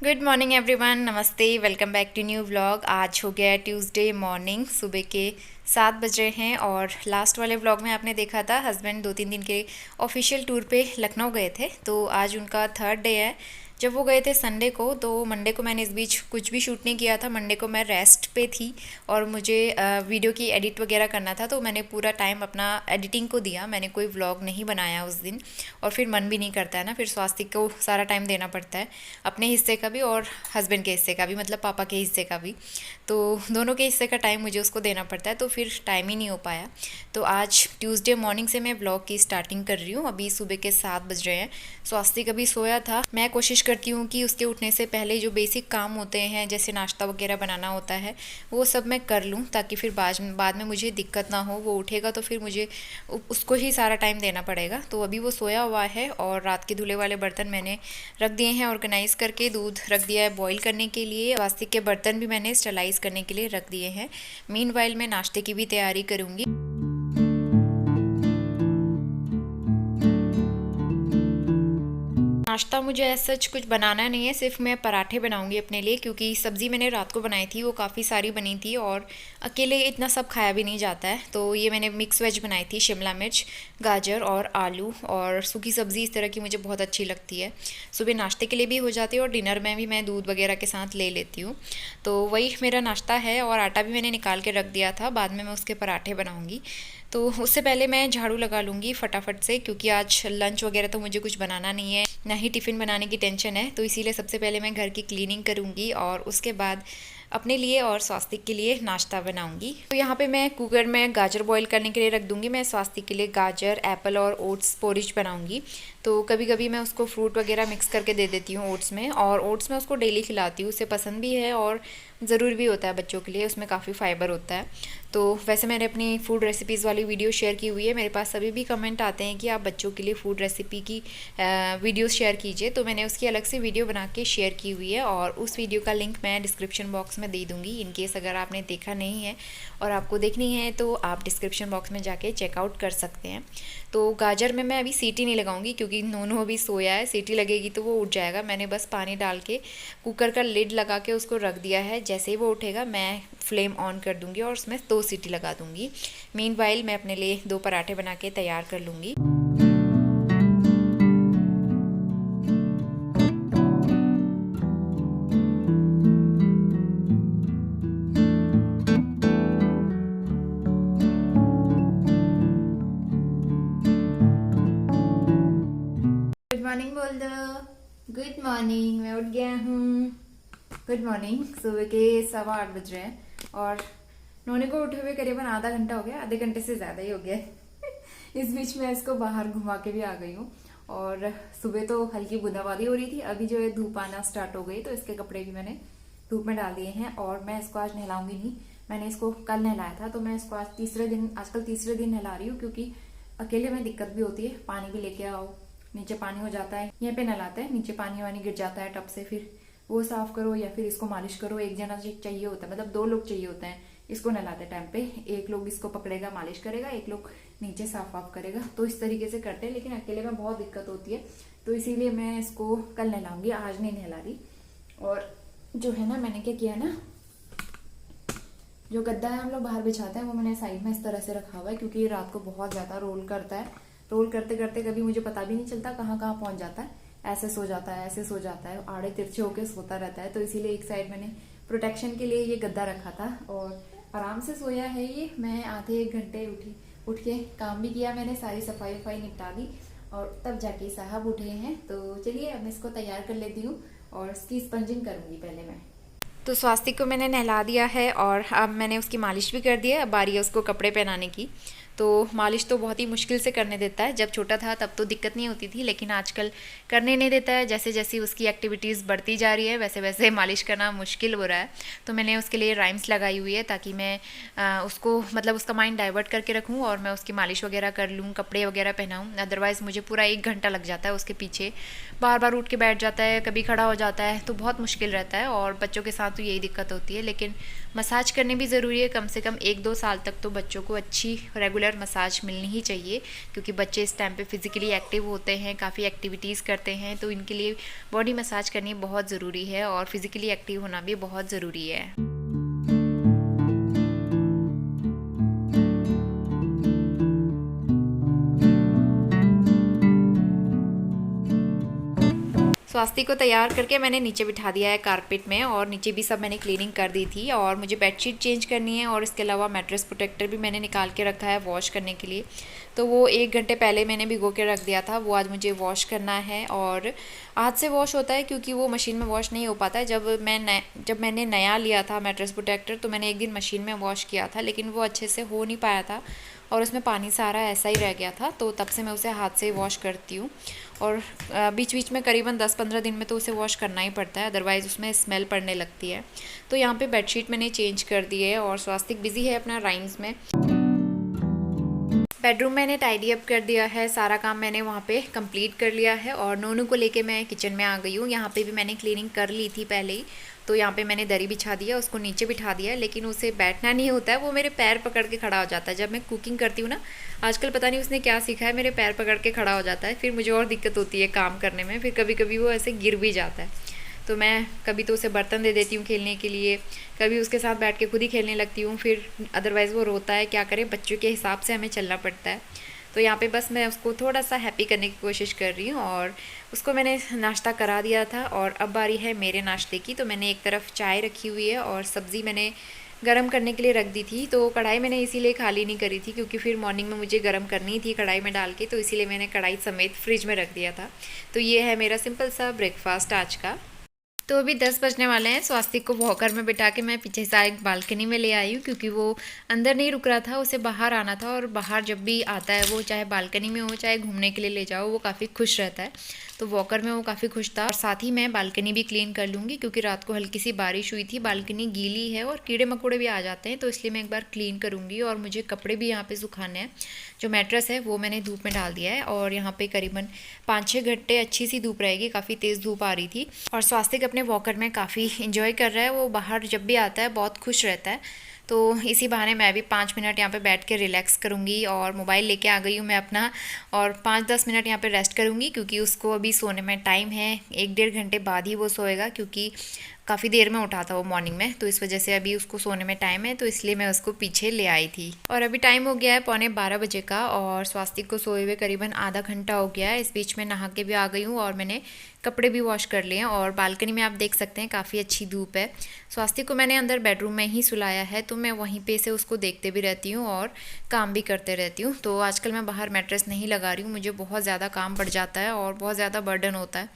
Good morning everyone, नमस्ते, welcome back to new vlog. आज हो गया है ट्यूसडे मॉर्निंग, सुबह के 7 बज रहे हैं। और लास्ट वाले व्लॉग में आपने देखा था हस्बैंड 2-3 दिन के ऑफिशियल टूर पे लखनऊ गए थे, तो आज उनका थर्ड डे है। जब वो गए थे संडे को, तो मंडे को मैंने इस बीच कुछ भी शूट नहीं किया था। मंडे को मैं रेस्ट पे थी और मुझे वीडियो की एडिट वगैरह करना था, तो मैंने पूरा टाइम अपना एडिटिंग को दिया। मैंने कोई व्लॉग नहीं बनाया उस दिन, और फिर मन भी नहीं करता है ना, फिर स्वास्थ्य को सारा टाइम देना पड़ता है, अपने हिस्से का भी और हस्बैंड के हिस्से का भी, मतलब पापा के हिस्से का भी। तो दोनों के हिस्से का टाइम मुझे उसको देना पड़ता है, तो फिर टाइम ही नहीं हो पाया। तो आज ट्यूसडे मॉर्निंग से मैं ब्लॉग की स्टार्टिंग कर रही हूँ। अभी सुबह के 7 बज रहे हैं। स्वास्थ्य कभी सोया था। मैं कोशिश करती हूँ कि उसके उठने से पहले जो बेसिक काम होते हैं, जैसे नाश्ता वगैरह बनाना होता है, वो सब मैं कर लूँ, ताकि फिर बाद में मुझे दिक्कत ना हो। वो उठेगा तो फिर मुझे उसको ही सारा टाइम देना पड़ेगा। तो अभी वो सोया हुआ है, और रात के धुले वाले बर्तन मैंने रख दिए हैं ऑर्गेनाइज़ करके। दूध रख दिया है बॉईल करने के लिए। प्लास्टिक के बर्तन भी मैंने स्टरलाइज करने के लिए रख दिए हैं। मीनवाइल मैं नाश्ते की भी तैयारी करूँगी। नाश्ता मुझे ऐसा सच कुछ बनाना नहीं है, सिर्फ मैं पराठे बनाऊंगी अपने लिए, क्योंकि सब्ज़ी मैंने रात को बनाई थी, वो काफ़ी सारी बनी थी और अकेले इतना सब खाया भी नहीं जाता है। तो ये मैंने मिक्स वेज बनाई थी, शिमला मिर्च, गाजर और आलू, और सूखी सब्ज़ी इस तरह की मुझे बहुत अच्छी लगती है। सुबह नाश्ते के लिए भी हो जाती है और डिनर में भी मैं दूध वगैरह के साथ ले लेती हूँ। तो वही मेरा नाश्ता है, और आटा भी मैंने निकाल के रख दिया था, बाद में मैं उसके पराठे बनाऊँगी। तो उससे पहले मैं झाड़ू लगा लूँगी फटाफट से, क्योंकि आज लंच वगैरह तो मुझे कुछ बनाना नहीं है, ना ही टिफ़िन बनाने की टेंशन है। तो इसीलिए सबसे पहले मैं घर की क्लीनिंग करूँगी, और उसके बाद अपने लिए और स्वास्तिक के लिए नाश्ता बनाऊंगी। तो यहाँ पे मैं कुकर में गाजर बॉईल करने के लिए रख दूँगी। मैं स्वास्तिक के लिए गाजर, एप्पल और ओट्स पोरिज बनाऊँगी। तो कभी कभी मैं उसको फ्रूट वगैरह मिक्स करके दे देती हूँ ओट्स में, और ओट्स में उसको डेली खिलाती हूँ। उसे पसंद भी है और ज़रूर भी होता है बच्चों के लिए, उसमें काफ़ी फाइबर होता है। तो वैसे मैंने अपनी फूड रेसिपीज़ वाली वीडियो शेयर की हुई है। मेरे पास अभी भी कमेंट आते हैं कि आप बच्चों के लिए फूड रेसिपी की वीडियोस शेयर कीजिए, तो मैंने उसकी अलग से वीडियो बना के शेयर की हुई है, और उस वीडियो का लिंक मैं डिस्क्रिप्शन बॉक्स में दे दूँगी। इन केस अगर आपने देखा नहीं है और आपको देखनी है, तो आप डिस्क्रिप्शन बॉक्स में जाके चेकआउट कर सकते हैं। तो गाजर में मैं अभी सीटी नहीं लगाऊंगी, क्योंकि नोनू अभी सोया है। सीटी लगेगी तो वो उठ जाएगा। मैंने बस पानी डाल के कुकर का लिड लगा के उसको रख दिया है। जैसे ही वो उठेगा मैं फ्लेम ऑन कर दूंगी और उसमें 2 सीटी लगा दूंगी। मीनवाइल मैं अपने लिए 2 पराठे बना के तैयार कर लूँगी। गुड मॉर्निंग बोल दो। गुड मॉर्निंग, मैं उठ गया हूँ। Good morning. सुबह के 7:15 बज रहे हैं, और नोने को उठे हुए करीबन आधा घंटा हो गया, आधे घंटे से ज़्यादा ही हो गया इस बीच में इसको बाहर घुमा के भी आ गई हूँ। और सुबह तो हल्की बूंदाबांदी हो रही थी, अभी जो है धूप आना स्टार्ट हो गई, तो इसके कपड़े भी मैंने धूप में डाल दिए हैं। और मैं इसको आज नहलाऊंगी नहीं, मैंने इसको कल नहलाया था, तो मैं इसको आजकल तीसरे दिन नहला रही हूँ, क्योंकि अकेले में दिक्कत भी होती है। पानी भी लेके आओ, नीचे पानी हो जाता है, यहाँ पे नहलाते हैं, नीचे पानी वानी गिर जाता है टब से, फिर वो साफ करो या फिर इसको मालिश करो। एक जना चाहिए होता है, मतलब 2 लोग चाहिए होते हैं इसको नहलाते टाइम पे। एक लोग इसको पकड़ेगा, मालिश करेगा, एक लोग नीचे साफ वाफ करेगा। तो इस तरीके से करते हैं, लेकिन अकेले में बहुत दिक्कत होती है, तो इसीलिए मैं इसको कल नहलाऊंगी, आज नहीं नहला रही। और जो है ना, मैंने क्या किया ना, जो गद्दा है हम लोग बाहर बिछाते हैं, वो मैंने साइड में इस तरह से रखा हुआ है, क्योंकि ये रात को बहुत ज्यादा रोल करता है। रोल करते करते कभी मुझे पता भी नहीं चलता कहाँ कहाँ पहुंच जाता है। ऐसे सो जाता है, ऐसे सो जाता है, आड़े तिरछे होके सोता रहता है। तो इसीलिए एक साइड मैंने प्रोटेक्शन के लिए ये गद्दा रखा था, और आराम से सोया है ये। मैं आधे 1 घंटे उठ के काम भी किया, मैंने सारी सफाई वफाई निपटा दी, और तब जाके साहब उठे हैं। तो चलिए अब मैं इसको तैयार कर लेती हूँ, और इसकी स्पंजिंग करूंगी पहले मैं। तो स्वास्तिक को मैंने नहला दिया है, और अब मैंने उसकी मालिश भी कर दी है। अब बारी है उसको कपड़े पहनाने की। तो मालिश तो बहुत ही मुश्किल से करने देता है। जब छोटा था तब तो दिक्कत नहीं होती थी, लेकिन आजकल करने नहीं देता है। जैसे जैसे उसकी एक्टिविटीज़ बढ़ती जा रही है, वैसे वैसे मालिश करना मुश्किल हो रहा है। तो मैंने उसके लिए राइम्स लगाई हुई है, ताकि मैं उसको, मतलब उसका माइंड डाइवर्ट करके रखूँ, और मैं उसकी मालिश वगैरह कर लूँ, कपड़े वगैरह पहनाऊँ। अदरवाइज़ मुझे पूरा 1 घंटा लग जाता है उसके पीछे। बार बार उठ के बैठ जाता है, कभी खड़ा हो जाता है, तो बहुत मुश्किल रहता है। और बच्चों के साथ तो यही दिक्कत होती है, लेकिन मसाज करनी भी ज़रूरी है, कम से कम 1-2 साल तक तो बच्चों को अच्छी रेगुलर मसाज मिलनी ही चाहिए, क्योंकि बच्चे इस टाइम पे फिज़िकली एक्टिव होते हैं, काफ़ी एक्टिविटीज़ करते हैं, तो इनके लिए बॉडी मसाज करनी बहुत ज़रूरी है और फिज़िकली एक्टिव होना भी बहुत ज़रूरी है। स्वास्ति को तैयार करके मैंने नीचे बिठा दिया है कारपेट में, और नीचे भी सब मैंने क्लीनिंग कर दी थी, और मुझे बेडशीट चेंज करनी है और इसके अलावा मैट्रेस प्रोटेक्टर भी मैंने निकाल के रखा है वॉश करने के लिए। तो वो 1 घंटे पहले मैंने भिगो के रख दिया था, वो आज मुझे वॉश करना है। और हाथ से वॉश होता है क्योंकि वो मशीन में वॉश नहीं हो पाता है। जब मैंने नया लिया था मैट्रेस प्रोटेक्टर, तो मैंने एक दिन मशीन में वॉश किया था, लेकिन वो अच्छे से हो नहीं पाया था और उसमें पानी सारा ऐसा ही रह गया था, तो तब से मैं उसे हाथ से वॉश करती हूँ। और बीच बीच में करीबन 10-15 दिन में तो उसे वॉश करना ही पड़ता है, अदरवाइज़ उसमें स्मेल पड़ने लगती है। तो यहाँ पे बेडशीट मैंने चेंज कर दी है और स्वास्तिक बिज़ी है अपना राइम्स में। बेडरूम मैंने टाइडी अप कर दिया है, सारा काम मैंने वहाँ पे कंप्लीट कर लिया है और नोनू को लेके मैं किचन में आ गई हूँ। यहाँ पे भी मैंने क्लीनिंग कर ली थी पहले ही, तो यहाँ पे मैंने दरी बिछा दिया, उसको नीचे बिठा दिया, लेकिन उसे बैठना नहीं होता है, वो मेरे पैर पकड़ के खड़ा हो जाता है। जब मैं कुकिंग करती हूँ ना, आजकल पता नहीं उसने क्या सीखा है, मेरे पैर पकड़ के खड़ा हो जाता है, फिर मुझे और दिक्कत होती है काम करने में, फिर कभी कभी वो ऐसे गिर भी जाता है। तो मैं कभी तो उसे बर्तन दे देती हूँ खेलने के लिए, कभी उसके साथ बैठ के खुद ही खेलने लगती हूँ, फिर अदरवाइज़ वो रोता है, क्या करें, बच्चों के हिसाब से हमें चलना पड़ता है। तो यहाँ पे बस मैं उसको थोड़ा सा हैप्पी करने की कोशिश कर रही हूँ, और उसको मैंने नाश्ता करा दिया था और अब बारी है मेरे नाश्ते की। तो मैंने एक तरफ चाय रखी हुई है और सब्ज़ी मैंने गरम करने के लिए रख दी थी। तो कढ़ाई मैंने इसीलिए खाली नहीं करी थी क्योंकि फिर मॉर्निंग में मुझे गरम करनी थी कढ़ाई में डाल के, तो इसीलिए मैंने कढ़ाई समेत फ्रिज में रख दिया था। तो ये है मेरा सिंपल सा ब्रेकफास्ट आज का। तो अभी 10 बजने वाले हैं। स्वास्तिक को वॉकर में बिठा के मैं पीछे से एक बालकनी में ले आई हूँ, क्योंकि वो अंदर नहीं रुक रहा था, उसे बाहर आना था, और बाहर जब भी आता है वो, चाहे बालकनी में हो चाहे घूमने के लिए ले जाओ, वो काफ़ी खुश रहता है। तो वॉकर में वो काफ़ी खुश था। और साथ ही मैं बालकनी भी क्लीन कर लूँगी क्योंकि रात को हल्की सी बारिश हुई थी, बालकनी गीली है और कीड़े मकोड़े भी आ जाते हैं, तो इसलिए मैं एक बार क्लीन करूँगी। और मुझे कपड़े भी यहाँ पे सुखाने हैं। जो मैट्रेस है वो मैंने धूप में डाल दिया है और यहाँ पे करीबन 5-6 घंटे अच्छी सी धूप रहेगी, काफ़ी तेज़ धूप आ रही थी। और स्वास्तिक अपने वॉकर में काफ़ी इंजॉय कर रहा है, वो बाहर जब भी आता है बहुत खुश रहता है। तो इसी बहाने मैं भी 5 मिनट यहाँ पे बैठ के रिलैक्स करूँगी, और मोबाइल लेके आ गई हूँ मैं अपना, और 5-10 मिनट यहाँ पे रेस्ट करूँगी क्योंकि उसको अभी सोने में टाइम है। 1-1.5 घंटे बाद ही वो सोएगा, क्योंकि काफ़ी देर में उठा था वो मॉर्निंग में, तो इस वजह से अभी उसको सोने में टाइम है, तो इसलिए मैं उसको पीछे ले आई थी। और अभी टाइम हो गया है 11:15 बजे का, और स्वास्तिक को सोए हुए करीबन आधा घंटा हो गया है। इस बीच में नहा के भी आ गई हूँ और मैंने कपड़े भी वॉश कर लिए हैं, और बालकनी में आप देख सकते हैं काफ़ी अच्छी धूप है। स्वास्तिक को मैंने अंदर बेडरूम में ही सुलाया है, तो मैं वहीं पे से उसको देखते भी रहती हूँ और काम भी करते रहती हूँ। तो आजकल मैं बाहर मैट्रेस नहीं लगा रही हूँ, मुझे बहुत ज़्यादा काम पड़ जाता है और बहुत ज़्यादा बर्डन होता है।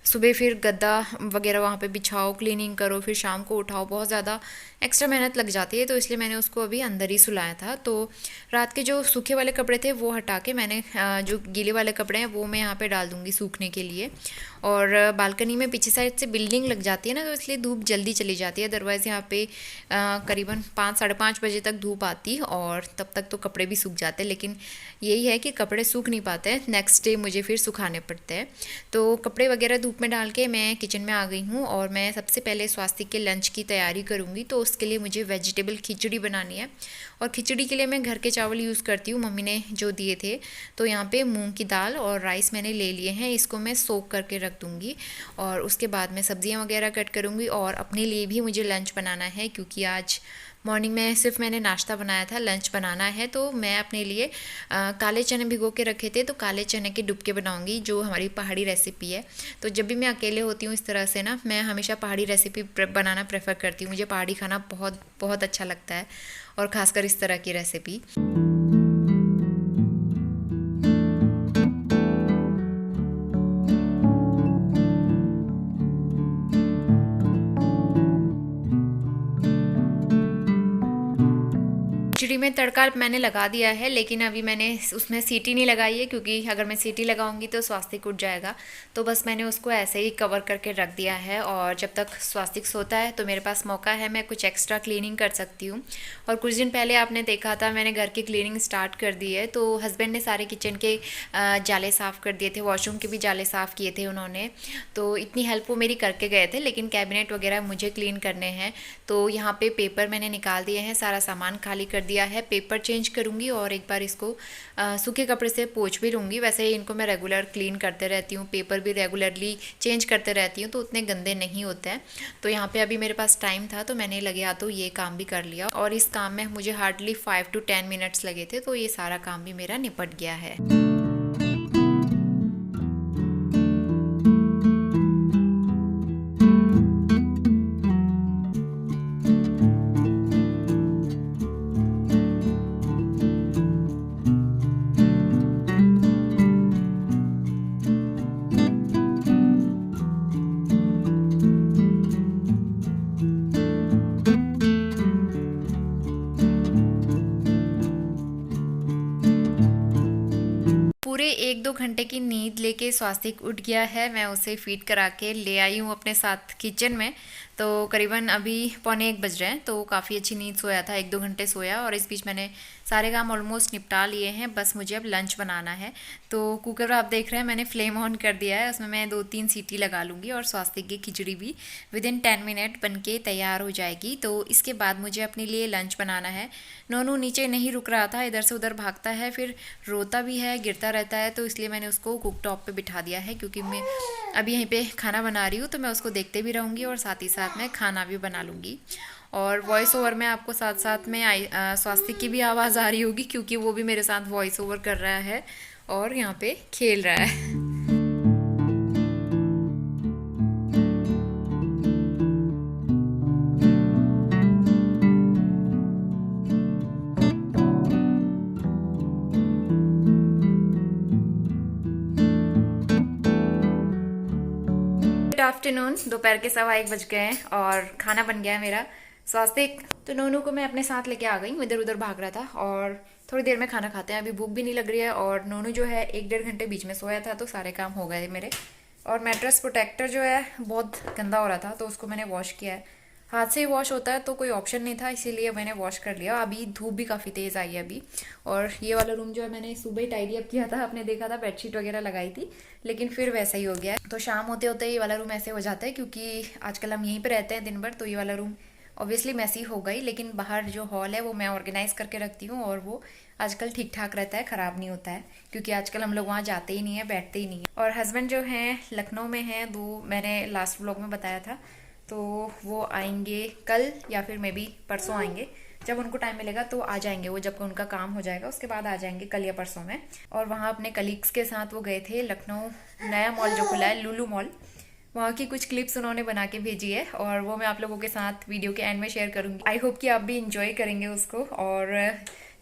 सुबह फिर गद्दा वगैरह वहाँ पे बिछाओ, क्लीनिंग करो, फिर शाम को उठाओ, बहुत ज़्यादा एक्स्ट्रा मेहनत लग जाती है, तो इसलिए मैंने उसको अभी अंदर ही सुलाया था। तो रात के जो सूखे वाले कपड़े थे वो हटा के मैंने जो गीले वाले कपड़े हैं वो मैं यहाँ पे डाल दूँगी सूखने के लिए। और बालकनी में पीछे साइड से बिल्डिंग लग जाती है ना, तो इसलिए धूप जल्दी चली जाती है, अदरवाइज़ यहाँ पे करीबन 5-5:30 बजे तक धूप आती और तब तक तो कपड़े भी सूख जाते हैं। लेकिन यही है कि कपड़े सूख नहीं पाते हैं, नेक्स्ट डे मुझे फिर सुखाने पड़ते हैं। तो कपड़े वगैरह धूप में डाल के मैं किचन में आ गई हूँ, और मैं सबसे पहले स्वास्तिक के लंच की तैयारी करूँगी। तो उसके लिए मुझे वेजिटेबल खिचड़ी बनानी है, और खिचड़ी के लिए मैं घर के चावल यूज़ करती हूँ, मम्मी ने जो दिए थे। तो यहाँ पे मूंग की दाल और राइस मैंने ले लिए हैं, इसको मैं सोक करके रख दूँगी, और उसके बाद मैं सब्जियाँ वगैरह कट करूँगी। और अपने लिए भी मुझे लंच बनाना है, क्योंकि आज मॉर्निंग में सिर्फ मैंने नाश्ता बनाया था, लंच बनाना है। तो मैं अपने लिए काले चने भिगो के रखे थे, तो काले चने के डुबके बनाऊंगी, जो हमारी पहाड़ी रेसिपी है। तो जब भी मैं अकेले होती हूँ इस तरह से ना, मैं हमेशा पहाड़ी रेसिपी बनाना प्रेफर करती हूँ। मुझे पहाड़ी खाना बहुत बहुत अच्छा लगता है, और ख़ासकर इस तरह की रेसिपी। खिचड़ी में तड़का मैंने लगा दिया है, लेकिन अभी मैंने उसमें सीटी नहीं लगाई है, क्योंकि अगर मैं सीटी लगाऊंगी तो स्वास्तिक उठ जाएगा। तो बस मैंने उसको ऐसे ही कवर करके रख दिया है, और जब तक स्वास्तिक सोता है तो मेरे पास मौका है, मैं कुछ एक्स्ट्रा क्लीनिंग कर सकती हूँ। और कुछ दिन पहले आपने देखा था मैंने घर की क्लीनिंग स्टार्ट कर दी है, तो हस्बैंड ने सारे किचन के जाले साफ़ कर दिए थे, वॉशरूम के भी जाले साफ़ किए थे उन्होंने। तो इतनी हेल्प वो मेरी करके गए थे, लेकिन कैबिनेट वगैरह मुझे क्लीन करने हैं। तो यहाँ पे पेपर मैंने निकाल दिए हैं, सारा सामान खाली कर दिया है, पेपर चेंज करूँगी और एक बार इसको सूखे कपड़े से पोंछ भी लूँगी। वैसे ही इनको मैं रेगुलर क्लीन करते रहती हूँ, पेपर भी रेगुलरली चेंज करते रहती हूँ, तो उतने गंदे नहीं होते हैं। तो यहाँ पे अभी मेरे पास टाइम था तो मैंने लगे हाथों ये काम भी कर लिया, और इस काम में मुझे हार्डली 5 to 10 मिनट्स लगे थे, तो ये सारा काम भी मेरा निपट गया है। पूरे 1-2 घंटे की नींद लेके स्वास्तिक उठ गया है। मैं उसे फीड करा के ले आई हूँ अपने साथ किचन में। तो करीबन अभी 1:45 बज रहे हैं, तो काफ़ी अच्छी नींद सोया था, 1-2 घंटे सोया, और इस बीच मैंने सारे काम ऑलमोस्ट निपटा लिए हैं। बस मुझे अब लंच बनाना है। तो कुकर आप देख रहे हैं मैंने फ्लेम ऑन कर दिया है, उसमें मैं 2-3 सीटी लगा लूँगी, और स्वास्तिक की खिचड़ी भी विदिन 10 मिनट बन के तैयार हो जाएगी। तो इसके बाद मुझे अपने लिए लंच बनाना है। नोनू नीचे नहीं रुक रहा था, इधर से उधर भागता है, फिर रोता भी है, गिरता रहता है, तो इसलिए मैंने उसको कुक टॉप पे बिठा दिया है, क्योंकि मैं अभी यहीं पे खाना बना रही हूँ, तो मैं उसको देखते भी रहूँगी और साथ ही साथ मैं खाना भी बना लूँगी। और वॉइस ओवर में आपको साथ साथ में स्वास्तिक की भी आवाज़ आ रही होगी, क्योंकि वो भी मेरे साथ वॉइस ओवर कर रहा है और यहाँ पे खेल रहा है। गुड आफ्टरनून, दोपहर के 1:15 बज गए हैं और खाना बन गया है मेरा। स्वास्तिक तो नोनू को मैं अपने साथ लेके आ गई, इधर उधर भाग रहा था, और थोड़ी देर में खाना खाते हैं। अभी भूख भी नहीं लग रही है, और नोनू जो है 1-1.5 घंटे बीच में सोया था, तो सारे काम हो गए मेरे। और मैट्रेस प्रोटेक्टर जो है बहुत गंदा हो रहा था, तो उसको मैंने वॉश किया है। हाथ से ही वॉश होता है तो कोई ऑप्शन नहीं था, इसीलिए मैंने वॉश कर लिया। अभी धूप भी काफ़ी तेज़ आई है अभी। और ये वाला रूम जो है मैंने सुबह ही टाइडी अप किया था, आपने देखा था बेडशीट वगैरह लगाई थी, लेकिन फिर वैसा ही हो गया है। तो शाम होते होते ये वाला रूम ऐसे हो जाता है, क्योंकि आजकल हम यहीं पर रहते हैं दिन भर, तो ये वाला रूम ऑब्वियसली मैसी हो गई। लेकिन बाहर जो हॉल है वो मैं ऑर्गेनाइज करके रखती हूँ, और वो आजकल ठीक ठाक रहता है, ख़राब नहीं होता है, क्योंकि आजकल हम लोग वहाँ जाते ही नहीं है, बैठते ही नहीं है। और हस्बैंड जो हैं लखनऊ में हैं, वो मैंने लास्ट व्लॉग में बताया था, तो वो आएंगे कल या फिर मे बी परसों आएंगे। जब उनको टाइम मिलेगा तो आ जाएंगे वो, जब उनका काम हो जाएगा उसके बाद आ जाएंगे, कल या परसों में। और वहाँ अपने कलीग्स के साथ वो गए थे लखनऊ, नया मॉल जो खुला है लुलु मॉल, वहाँ की कुछ क्लिप्स उन्होंने बना के भेजी है, और वो मैं आप लोगों के साथ वीडियो के एंड में शेयर करूँगी। आई होप कि आप भी इंजॉय करेंगे उसको। और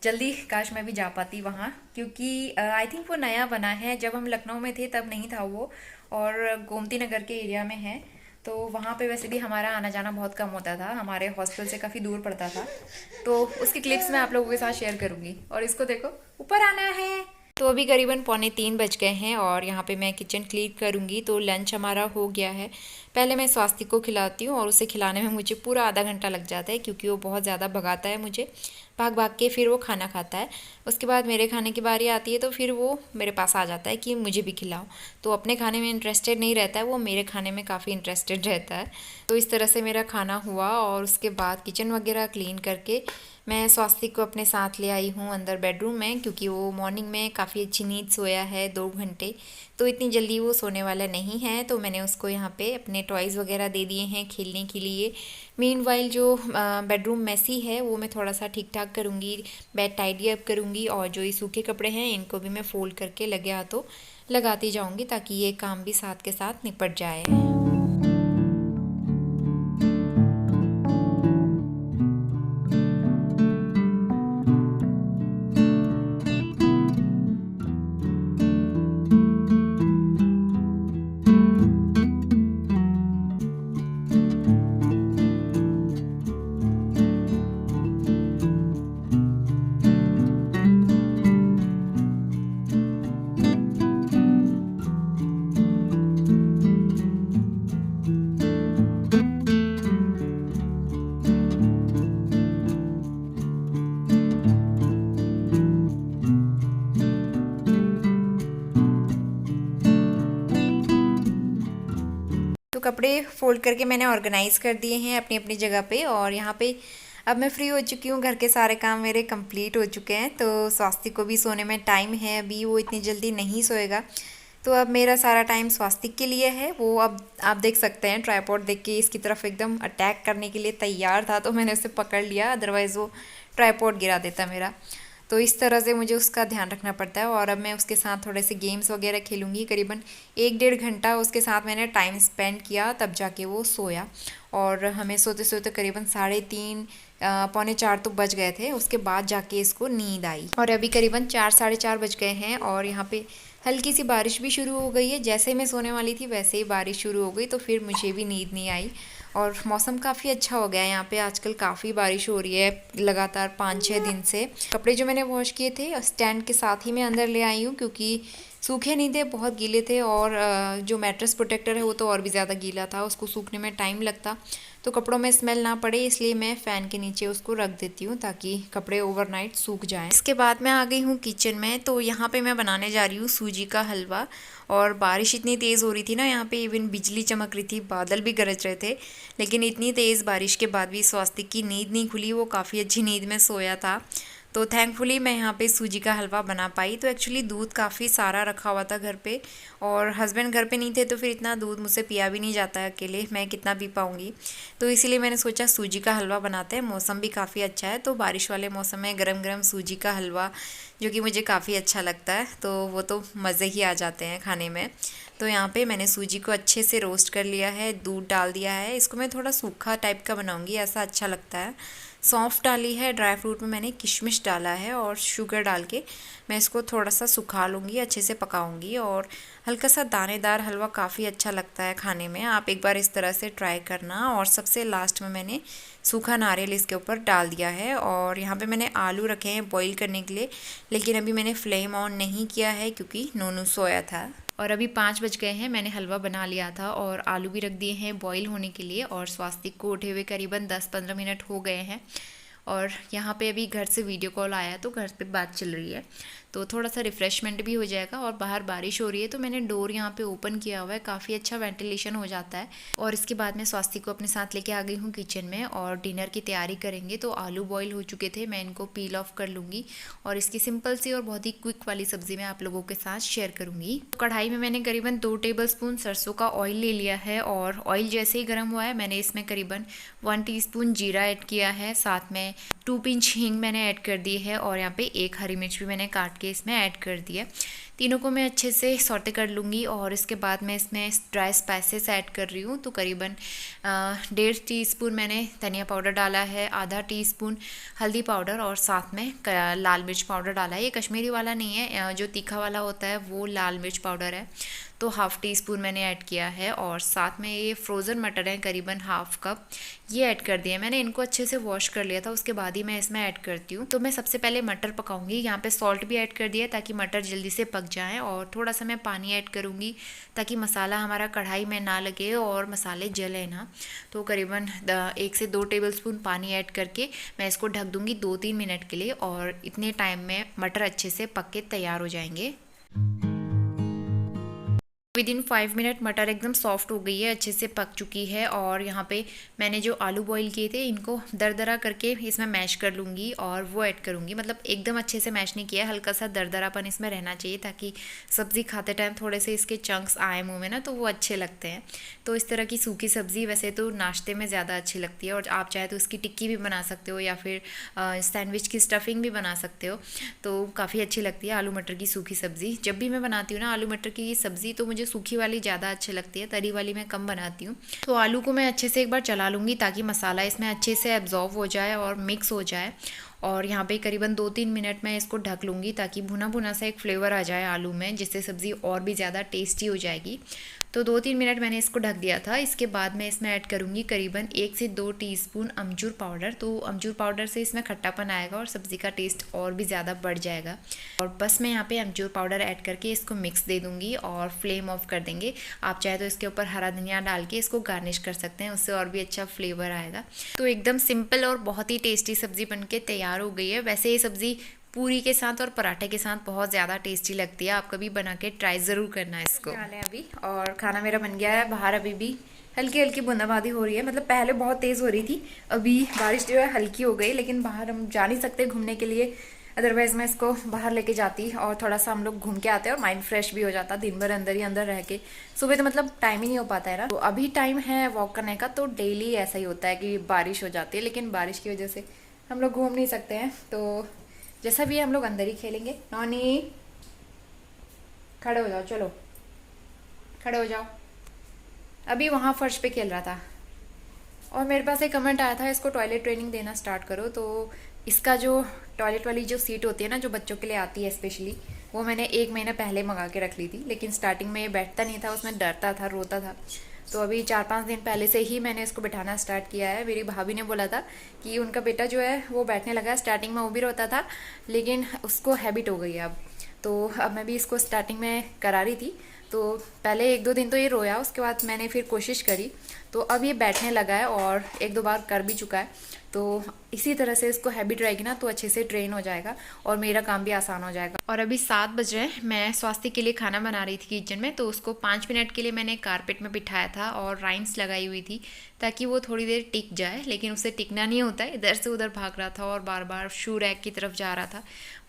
जल्दी काश मैं भी जा पाती वहाँ, क्योंकि आई थिंक वो नया बना है, जब हम लखनऊ में थे तब नहीं था वो, और गोमती नगर के एरिया में है। तो वहाँ पे वैसे भी हमारा आना जाना बहुत कम होता था, हमारे हॉस्टल से काफ़ी दूर पड़ता था, तो उसकी क्लिप्स मैं आप लोगों के साथ शेयर करूँगी। और इसको देखो, ऊपर आना है। तो अभी करीबन 2:45 बज गए हैं, और यहाँ पे मैं किचन क्लीन करूँगी। तो लंच हमारा हो गया है। पहले मैं स्वास्तिक को खिलाती हूँ, और उसे खिलाने में मुझे पूरा आधा घंटा लग जाता है, क्योंकि वो बहुत ज़्यादा भगाता है मुझे, भाग भाग के फिर वो खाना खाता है। उसके बाद मेरे खाने की बारी आती है, तो फिर वो मेरे पास आ जाता है कि मुझे भी खिलाओ। तो अपने खाने में इंटरेस्टेड नहीं रहता है वो, मेरे खाने में काफ़ी इंटरेस्टेड रहता है। तो इस तरह से मेरा खाना हुआ, और उसके बाद किचन वगैरह क्लीन करके मैं स्वास्तिक को अपने साथ ले आई हूँ अंदर बेडरूम में, क्योंकि वो मॉर्निंग में काफ़ी अच्छी नींद सोया है 2 घंटे, तो इतनी जल्दी वो सोने वाला नहीं है। तो मैंने उसको यहाँ पे अपने टॉयज़ वगैरह दे दिए हैं खेलने के लिए। मीनवाइल जो बेडरूम मैसी है वो मैं थोड़ा सा ठीक ठाक करूँगी, बेड टाइडी अप करूँगी, और जो ये सूखे कपड़े हैं इनको भी मैं फोल्ड करके लगे हाथों लगाती जाऊँगी, ताकि ये काम भी साथ के साथ निपट जाए। कपड़े फ़ोल्ड करके मैंने ऑर्गेनाइज़ कर दिए हैं अपनी अपनी जगह पे, और यहाँ पे अब मैं फ्री हो चुकी हूँ। घर के सारे काम मेरे कंप्लीट हो चुके हैं। तो स्वास्तिक को भी सोने में टाइम है, अभी वो इतनी जल्दी नहीं सोएगा। तो अब मेरा सारा टाइम स्वास्तिक के लिए है। वो अब आप देख सकते हैं ट्राइपॉड देख के इसकी तरफ एकदम अटैक करने के लिए तैयार था, तो मैंने उसे पकड़ लिया, अदरवाइज़ वो ट्राइपॉड गिरा देता मेरा। तो इस तरह से मुझे उसका ध्यान रखना पड़ता है। और अब मैं उसके साथ थोड़े से गेम्स वगैरह खेलूँगी। करीबन 1-1.5 घंटा उसके साथ मैंने टाइम स्पेंड किया, तब जाके वो सोया। और हमें सोते सोते करीबन 3:30 पौने 4 तो बज गए थे। उसके बाद जाके इसको नींद आई, और अभी करीबन 4-4:30 बज गए हैं। और यहाँ पे हल्की सी बारिश भी शुरू हो गई है। जैसे मैं सोने वाली थी वैसे ही बारिश शुरू हो गई, तो फिर मुझे भी नींद नहीं आई। और मौसम काफ़ी अच्छा हो गया है यहाँ पे, आजकल काफ़ी बारिश हो रही है लगातार 5-6 दिन से। कपड़े जो मैंने वॉश किए थे स्टैंड के साथ ही मैं अंदर ले आई हूँ, क्योंकि सूखे नहीं थे, बहुत गीले थे। और जो मैट्रेस प्रोटेक्टर है वो तो और भी ज़्यादा गीला था, उसको सूखने में टाइम लगता, तो कपड़ों में स्मेल ना पड़े, इसलिए मैं फ़ैन के नीचे उसको रख देती हूँ ताकि कपड़े ओवरनाइट सूख जाएं। इसके बाद मैं आ गई हूँ किचन में। तो यहाँ पे मैं बनाने जा रही हूँ सूजी का हलवा। और बारिश इतनी तेज़ हो रही थी ना यहाँ पे, इवन बिजली चमक रही थी, बादल भी गरज रहे थे। लेकिन इतनी तेज़ बारिश के बाद भी स्वास्तिक की नींद नहीं खुली, वो काफ़ी अच्छी नींद में सोया था। तो थैंकफुली मैं यहाँ पे सूजी का हलवा बना पाई। तो एक्चुअली दूध काफ़ी सारा रखा हुआ था घर पे, और हस्बैंड घर पे नहीं थे, तो फिर इतना दूध मुझसे पिया भी नहीं जाता है, अकेले मैं कितना पी पाऊँगी। तो इसीलिए मैंने सोचा सूजी का हलवा बनाते हैं। मौसम भी काफ़ी अच्छा है, तो बारिश वाले मौसम में गरम गरम सूजी का हलवा, जो कि मुझे काफ़ी अच्छा लगता है, तो वो तो मज़े ही आ जाते हैं खाने में। तो यहाँ पे मैंने सूजी को अच्छे से रोस्ट कर लिया है, दूध डाल दिया है। इसको मैं थोड़ा सूखा टाइप का बनाऊँगी, ऐसा अच्छा लगता है। सौंफ डाली है, ड्राई फ्रूट में मैंने किशमिश डाला है, और शुगर डाल के मैं इसको थोड़ा सा सुखा लूँगी, अच्छे से पकाऊँगी। और हल्का सा दानेदार हलवा काफ़ी अच्छा लगता है खाने में, आप एक बार इस तरह से ट्राई करना। और सबसे लास्ट में मैंने सूखा नारियल इसके ऊपर डाल दिया है। और यहाँ पे मैंने आलू रखे हैं बॉईल करने के लिए, लेकिन अभी मैंने फ्लेम ऑन नहीं किया है क्योंकि नोनू सोया था। और अभी 5 बज गए हैं, मैंने हलवा बना लिया था और आलू भी रख दिए हैं बॉईल होने के लिए। और स्वास्तिक को उठे हुए करीबन 10-15 मिनट हो गए हैं। और यहाँ पे अभी घर से वीडियो कॉल आया, तो घर पे बात चल रही है, तो थोड़ा सा रिफ़्रेशमेंट भी हो जाएगा। और बाहर बारिश हो रही है, तो मैंने डोर यहाँ पे ओपन किया हुआ है, काफ़ी अच्छा वेंटिलेशन हो जाता है। और इसके बाद मैं स्वास्तिक को अपने साथ लेके आ गई हूँ किचन में, और डिनर की तैयारी करेंगे। तो आलू बॉईल हो चुके थे, मैं इनको पील ऑफ कर लूँगी, और इसकी सिंपल सी और बहुत ही क्विक वाली सब्ज़ी मैं आप लोगों के साथ शेयर करूँगी। कढ़ाई में मैंने करीबन 2 टेबलस्पून सरसों का ऑयल ले लिया है, और ऑयल जैसे ही गर्म हुआ है मैंने इसमें करीबन 1 टीस्पून जीरा ऐड किया है, साथ में 2 पिंच हींग मैंने ऐड कर दी है, और यहाँ पे 1 हरी मिर्च भी मैंने काट के इसमें ऐड कर दिया। तीनों को मैं अच्छे से सौटे कर लूँगी। और इसके बाद मैं इसमें ड्राई स्पाइसेस ऐड कर रही हूँ। तो करीबन 1.5 टीस्पून मैंने धनिया पाउडर डाला है, आधा टीस्पून हल्दी पाउडर, और साथ में लाल मिर्च पाउडर डाला है। ये कश्मीरी वाला नहीं है, जो तीखा वाला होता है वो लाल मिर्च पाउडर है, तो हाफ़ टी स्पून मैंने ऐड किया है। और साथ में ये फ्रोज़न मटर है करीबन हाफ़ कप, ये ऐड कर दिया। मैंने इनको अच्छे से वॉश कर लिया था, उसके बाद ही मैं इसमें ऐड करती हूँ। तो मैं सबसे पहले मटर पकाऊंगी। यहाँ पे सॉल्ट भी ऐड कर दिया ताकि मटर जल्दी से पक जाएँ, और थोड़ा सा मैं पानी ऐड करूँगी ताकि मसाला हमारा कढ़ाई में ना लगे और मसाले जले ना। तो करीबन 1 से 2 टेबलस्पून पानी ऐड करके मैं इसको ढक दूँगी 2-3 मिनट के लिए, और इतने टाइम में मटर अच्छे से पक के तैयार हो जाएंगे। विदिन 5 मिनट मटर एकदम सॉफ्ट हो गई है, अच्छे से पक चुकी है। और यहाँ पे मैंने जो आलू बॉईल किए थे इनको दरदरा करके इसमें मैश कर लूँगी और वो ऐड करूँगी। मतलब एकदम अच्छे से मैश नहीं किया, हल्का सा दरदरापन इसमें रहना चाहिए ताकि सब्ज़ी खाते टाइम थोड़े से इसके चंक्स आए मुँह में ना, तो वो अच्छे लगते हैं। तो इस तरह की सूखी सब्ज़ी वैसे तो नाश्ते में ज़्यादा अच्छी लगती है, और आप चाहे तो उसकी टिक्की भी बना सकते हो या फिर सैंडविच की स्टफिंग भी बना सकते हो, तो काफ़ी अच्छी लगती है आलू मटर की सूखी सब्ज़ी। जब भी मैं बनाती हूँ ना आलू मटर की सब्ज़ी, तो मुझे सूखी वाली ज़्यादा अच्छी लगती है, तरी वाली मैं कम बनाती हूँ। तो आलू को मैं अच्छे से एक बार चला लूँगी ताकि मसाला इसमें अच्छे से एब्जॉर्व हो जाए और मिक्स हो जाए। और यहाँ पे करीबन 2-3 मिनट मैं इसको ढक लूँगी ताकि भुना भुना सा एक फ्लेवर आ जाए आलू में, जिससे सब्ज़ी और भी ज़्यादा टेस्टी हो जाएगी। तो 2-3 मिनट मैंने इसको ढक दिया था। इसके बाद मैं इसमें ऐड करूँगी करीबन 1 से 2 टीस्पून अमचूर पाउडर। तो अमचूर पाउडर से इसमें खट्टापन आएगा और सब्ज़ी का टेस्ट और भी ज़्यादा बढ़ जाएगा। और बस मैं यहाँ पे अमचूर पाउडर ऐड करके इसको मिक्स दे दूँगी और फ्लेम ऑफ कर देंगे। आप चाहे तो इसके ऊपर हरा धनिया डाल के इसको गार्निश कर सकते हैं, उससे और भी अच्छा फ्लेवर आएगा। तो एकदम सिंपल और बहुत ही टेस्टी सब्ज़ी बनके तैयार हो गई है। वैसे ये सब्ज़ी पूरी के साथ और पराठे के साथ बहुत ज़्यादा टेस्टी लगती है। आप कभी बना के ट्राई ज़रूर करना इसको। हाल है अभी, और खाना मेरा बन गया है। बाहर अभी भी हल्की हल्की बूंदाबांदी हो रही है, मतलब पहले बहुत तेज़ हो रही थी, अभी बारिश जो है हल्की हो गई। लेकिन बाहर हम जा नहीं सकते घूमने के लिए, अदरवाइज मैं इसको बाहर लेके जाती और थोड़ा सा हम लोग घूम के आते हैं और माइंड फ्रेश भी हो जाता। दिन भर अंदर ही अंदर रह के सुबह तो मतलब टाइम ही नहीं हो पाता है ना। तो अभी टाइम है वॉक करने का, तो डेली ऐसा ही होता है कि बारिश हो जाती है, लेकिन बारिश की वजह से हम लोग घूम नहीं सकते हैं। तो जैसा भी है हम लोग अंदर ही खेलेंगे। नॉनी खड़े हो जाओ, चलो खड़े हो जाओ। अभी वहाँ फर्श पे खेल रहा था। और मेरे पास एक कमेंट आया था, इसको टॉयलेट ट्रेनिंग देना स्टार्ट करो। तो इसका जो टॉयलेट वाली जो सीट होती है ना, जो बच्चों के लिए आती है स्पेशली, वो मैंने 1 महीना पहले मंगा के रख ली थी। लेकिन स्टार्टिंग में ये बैठता नहीं था, उसमें डरता था, रोता था। तो अभी 4-5 दिन पहले से ही मैंने इसको बिठाना स्टार्ट किया है। मेरी भाभी ने बोला था कि उनका बेटा जो है वो बैठने लगा है। स्टार्टिंग में वो भी रोता था, लेकिन उसको हैबिट हो गई है अब। तो अब मैं भी इसको स्टार्टिंग में करा रही थी। तो पहले 1-2 दिन तो ये रोया, उसके बाद मैंने फिर कोशिश करी, तो अब ये बैठने लगा है और 1-2 बार कर भी चुका है। तो इसी तरह से इसको हैबिट रहेगी ना, तो अच्छे से ट्रेन हो जाएगा और मेरा काम भी आसान हो जाएगा। और अभी 7 बज रहे हैं, मैं स्वास्थ्य के लिए खाना बना रही थी किचन में। तो उसको 5 मिनट के लिए मैंने कारपेट में बिठाया था और राइम्स लगाई हुई थी ताकि वो थोड़ी देर टिक जाए। लेकिन उसे टिकना नहीं होता है, इधर से उधर भाग रहा था और बार बार शू रैक की तरफ जा रहा था।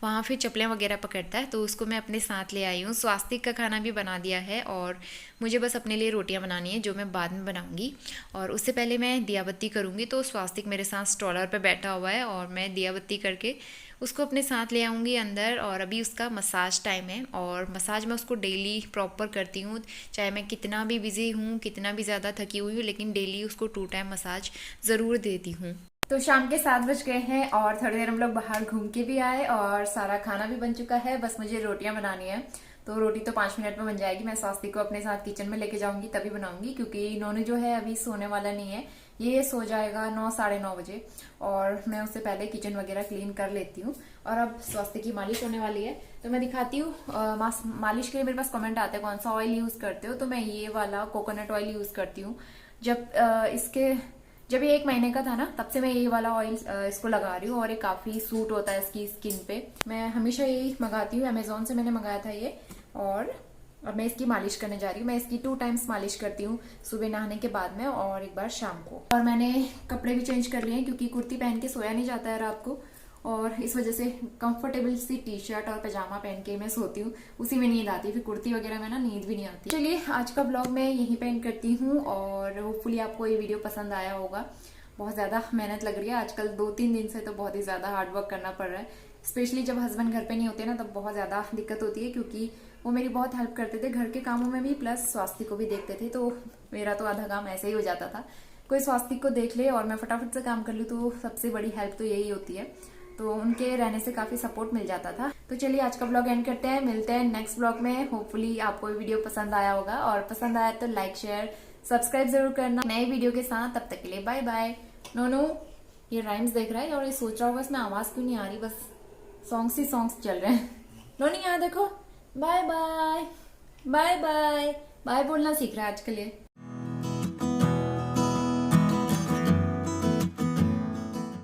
वहाँ फिर चप्पलें वगैरह पकड़ता है, तो उसको मैं अपने साथ ले आई हूँ। स्वास्तिक का खाना भी बना दिया है और मुझे बस अपने लिए रोटियाँ बनानी है, जो मैं बाद में बनाऊँगी। और उससे पहले मैं दिया बत्ती करूँगी। तो स्वास्तिक मेरे साथ स्टॉलर पे बैठा हुआ है और मैं दिया बत्ती करके उसको अपने साथ ले आऊँगी अंदर। और अभी उसका मसाज टाइम है और मसाज मैं उसको डेली प्रॉपर करती हूँ, चाहे मैं कितना भी बिजी हूँ, कितना भी ज़्यादा थकी हुई हूँ, लेकिन डेली उसको 2 टाइम मसाज ज़रूर देती हूँ। तो शाम के 7 बज गए हैं और थोड़ी देर हम लोग बाहर घूम के भी आए और सारा खाना भी बन चुका है। बस मुझे रोटियां बनानी है, तो रोटी तो 5 मिनट में बन जाएगी। मैं स्वास्थ्य को अपने साथ किचन में लेके जाऊंगी तभी बनाऊंगी, क्योंकि इन्होंने जो है अभी सोने वाला नहीं है, ये सो जाएगा 9-9:30 बजे और मैं उससे पहले किचन वगैरह क्लीन कर लेती हूँ। और अब स्वास्थ्य की मालिश होने वाली है, तो मैं दिखाती हूँ। मालिश के लिए मेरे पास कमेंट आते हैं कौन सा ऑयल यूज करते हो, तो मैं ये वाला कोकोनट ऑयल यूज करती हूँ। जब ये 1 महीने का था ना, तब से मैं ये वाला ऑयल इसको लगा रही हूँ और ये काफी सूट होता है इसकी स्किन पे। मैं हमेशा यही मंगाती हूँ, अमेजोन से मैंने मंगाया था ये। और अब मैं इसकी मालिश करने जा रही हूँ। मैं इसकी 2 टाइम्स मालिश करती हूँ, सुबह नहाने के बाद में और एक बार शाम को। और मैंने कपड़े भी चेंज कर लिए हैं, क्योंकि कुर्ती पहन के सोया नहीं जाता है रात को, और इस वजह से कंफर्टेबल सी टी शर्ट और पजामा पहन के मैं सोती हूँ। उसी में नींद आती है, फिर कुर्ती वगैरह में ना नींद भी नहीं आती। चलिए आज का ब्लॉग मैं यहीं पे एंड करती हूँ और होपफुली आपको ये वीडियो पसंद आया होगा। बहुत ज्यादा मेहनत लग रही है आजकल, 2-3 दिन से तो बहुत ही ज्यादा हार्ड वर्क करना पड़ रहा है। स्पेशली जब हस्बैंड घर पे नहीं होते ना, तब बहुत ज्यादा दिक्कत होती है, क्योंकि वो मेरी बहुत हेल्प करते थे घर के कामों में भी, प्लस स्वास्थ्य को भी देखते थे। तो मेरा तो आधा काम ऐसे ही हो जाता था, कोई स्वास्थ्य को देख ले और मैं फटाफट से काम कर लूँ, तो सबसे बड़ी हेल्प तो यही होती है। तो उनके रहने से काफी सपोर्ट मिल जाता था। तो चलिए आज का ब्लॉग एंड करते हैं, मिलते हैं नेक्स्ट ब्लॉग में। होपफुली आपको ये वीडियो पसंद आया होगा, और पसंद आया तो लाइक शेयर सब्सक्राइब जरूर करना नए वीडियो के साथ। तब तक के लिए बाय बाय। नोनू ये राइम्स देख रहा है और ये सोच रहा होगा इसमें आवाज क्यों नहीं आ रही, बस सॉन्ग्स ही सॉन्ग्स चल रहे हैं। नोनी यहाँ देखो, bye bye bye bye bye बोलना सीख रहा है आजकल ये।